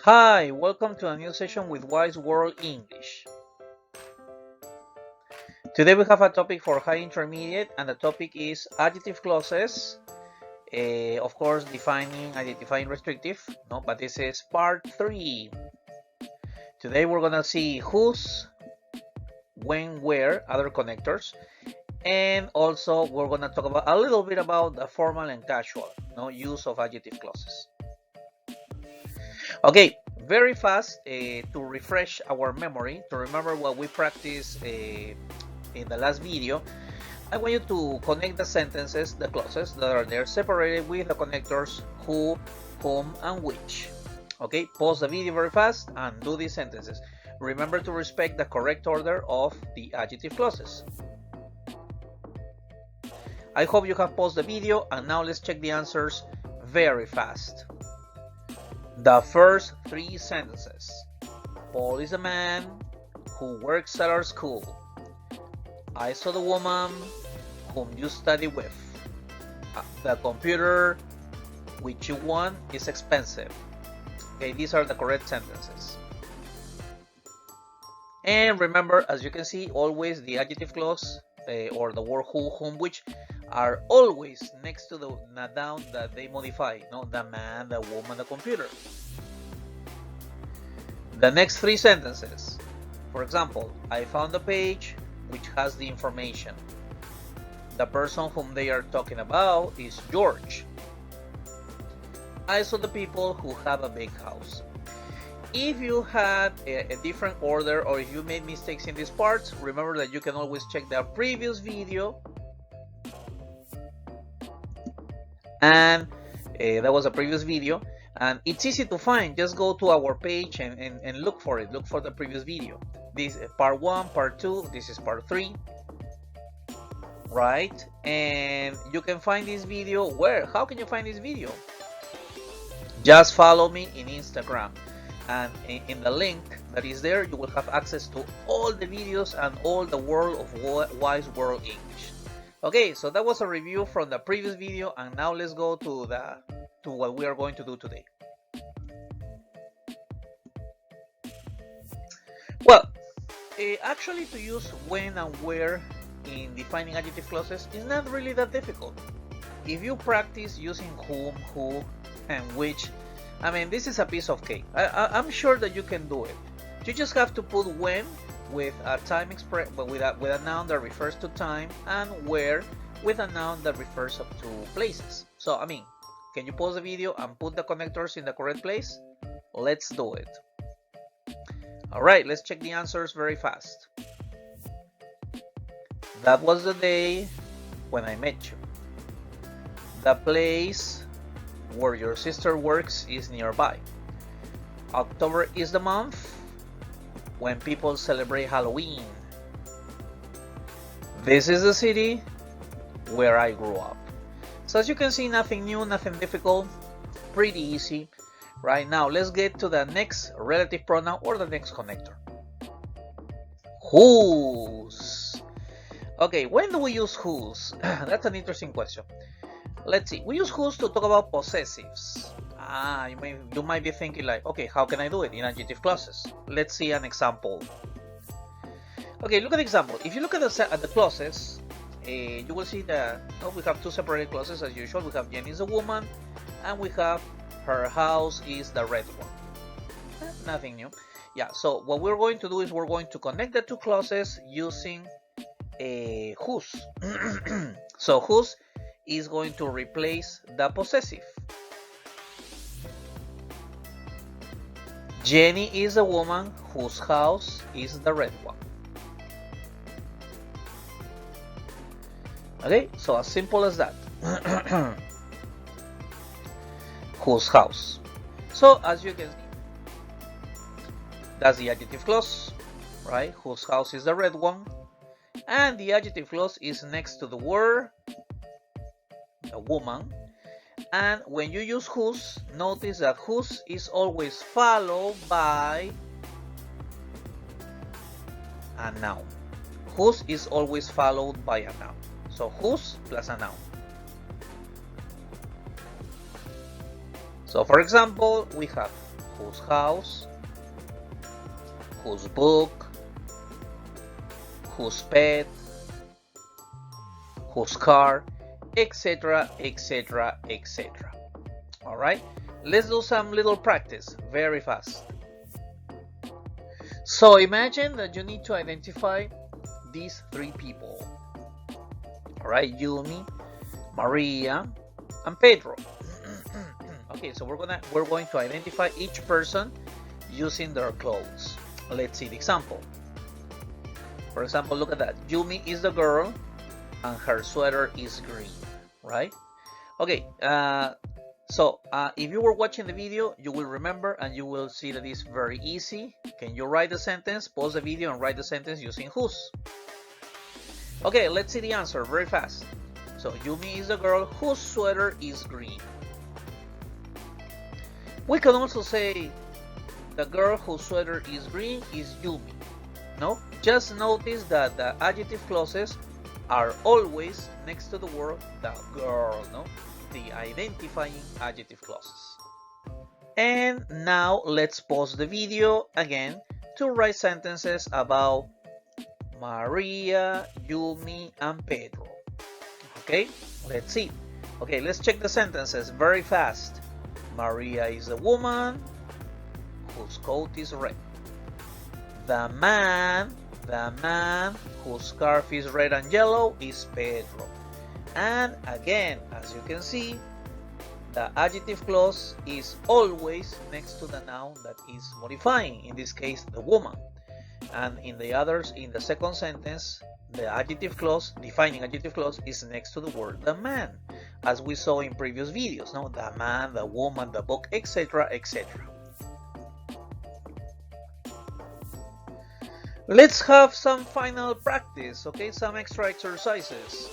Hi, welcome to a new session with Wice World English. Today we have a topic for high intermediate, and the topic is adjective clauses. Of course, defining, identifying restrictive. No, but this is part 3. Today we're gonna see whose, when, where, other connectors, and also we're gonna talk about a little bit about the formal and casual, use of adjective clauses. Okay, very fast to refresh our memory, to remember what we practiced in the last video. I want you to connect the sentences, the clauses that are there, separated with the connectors who, whom, and which. Okay, pause the video very fast and do these sentences. Remember to respect the correct order of the adjective clauses. I hope you have paused the video, and now let's check the answers very fast. The first 3 sentences. Paul is a man who works at our school. I saw the woman whom you study with. The computer which you want is expensive. Okay, these are the correct sentences. And remember, as you can see, always the adjective clause or the word who, whom, which are always next to the noun that they modify. The man, the woman, the computer. The next 3 sentences. For example, I found a page which has the information. The person whom they are talking about is George. I saw the people who have a big house. If you had a different order, or if you made mistakes in these parts, remember that you can always check the previous video. And that was a previous video. And it's easy to find. Just go to our page and look for it. Look for the previous video. This is part 1, part 2. This is part 3. Right? And you can find this video where? How can you find this video? Just follow me in Instagram. And in the link that is there, you will have access to all the videos and all the world of Wice World English. Okay, so that was a review from the previous video, and now let's go to what we are going to do today. Well, actually, to use when and where in defining adjective clauses is not really that difficult. If you practice using whom, who, and which, I mean, this is a piece of cake. I'm sure that you can do it. You just have to put when with a time with a noun that refers to time, and where with a noun that refers to places. So, I mean, can you pause the video and put the connectors in the correct place? Let's do it. Alright, let's check the answers very fast. That was the day when I met you. The place where your sister works is nearby. October is the month when people celebrate Halloween. This is the city where I grew up. So as you can see, nothing new, nothing difficult, pretty easy. Right now, let's get to the next relative pronoun or the next connector. Whose. Okay, when do we use whose? That's an interesting question. Let's see. We use whose to talk about possessives. You might be thinking like, okay, how can I do it in adjective clauses? Let's see an example. Okay, look at the example. If you look at the clauses, you will see that we have 2 separated clauses as usual. We have Jenny is a woman, and we have her house is the red one. Nothing new. Yeah, so what we're going to do is we're going to connect the 2 clauses using whose. So whose is going to replace the possessive. Jenny is a woman whose house is the red one. Okay, so as simple as that. Whose house. So as you can see, that's the adjective clause, right? Whose house is the red one. And the adjective clause is next to the word, the woman. And when you use whose, notice that whose is always followed by a noun. Whose is always followed by a noun. So whose plus a noun. So for example, we have whose house, whose book, whose pet, whose car, etc, etc, etc. All right, let's do some little practice very fast. So imagine that you need to identify these three people. All right, Yumi, Maria, and Pedro. Okay, so we're going to identify each person using their clothes. Let's see the example. For example, look at that. Yumi is the girl and her sweater is green, right? Okay, so if you were watching the video, you will remember and you will see that it's very easy. Can you write the sentence? Pause the video and write the sentence using whose. Okay, let's see the answer very fast. So Yumi is the girl whose sweater is green. We can also say the girl whose sweater is green is Yumi. No? Just notice that the adjective clauses are always next to the word the girl, no? The identifying adjective clauses. And now let's pause the video again to write sentences about Maria, Yumi, and Pedro. Okay, let's see. Okay, let's check the sentences very fast. Maria is a woman whose coat is red. The man whose scarf is red and yellow is Pedro. And again, as you can see, the adjective clause is always next to the noun that is modifying, in this case the woman. And in the second sentence, the adjective clause, defining adjective clause, is next to the word the man, as we saw in previous videos, no? The man, the woman, the book, etc, etc. Let's have some final practice, okay? Some extra exercises.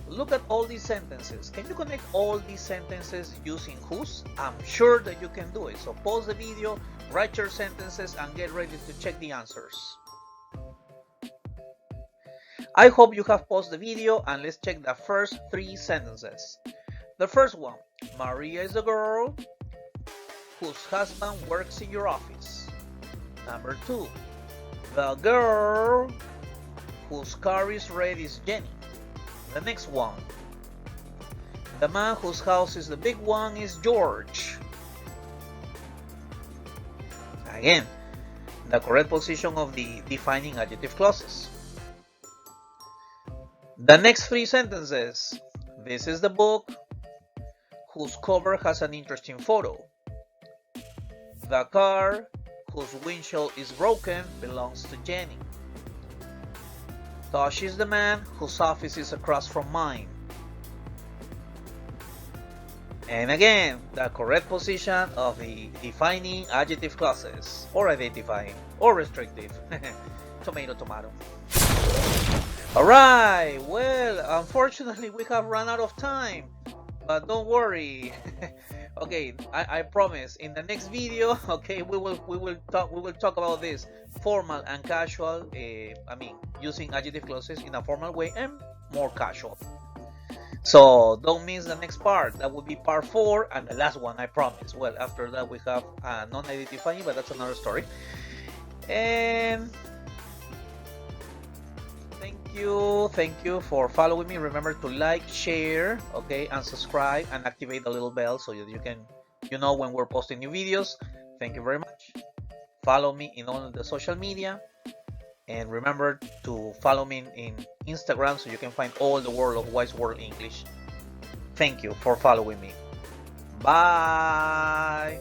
Look at all these sentences. Can you connect all these sentences using whose? I'm sure that you can do it. So pause the video, write your sentences, and get ready to check the answers. I hope you have paused the video, and let's check the first three sentences. The first one, Maria is a girl whose husband works in your office. Number two, the girl whose car is red is Jenny. The next one, the man whose house is the big one is George. Again, the correct position of the defining adjective clauses. The next three sentences, this is the book whose cover has an interesting photo. The car whose windshield is broken belongs to Jenny. Tosh is the man whose office is across from mine. And again, the correct position of the defining adjective clauses, or identifying, or restrictive. Tomato, tomato. Alright, well, unfortunately we have run out of time, but don't worry. Okay, I promise in the next video, okay, we will talk about this formal and casual, using adjective clauses in a formal way and more casual. So don't miss the next part. That will be part 4 and the last one, I promise. Well, after that we have non-identifying, but that's another story. And thank you for following me. Remember to like, share, okay, and subscribe, and activate the little bell so that you know when we're posting new videos. Thank you very much. Follow me in all the social media, and remember to follow me in Instagram so you can find all the world of Wice World English. Thank you for following me. Bye.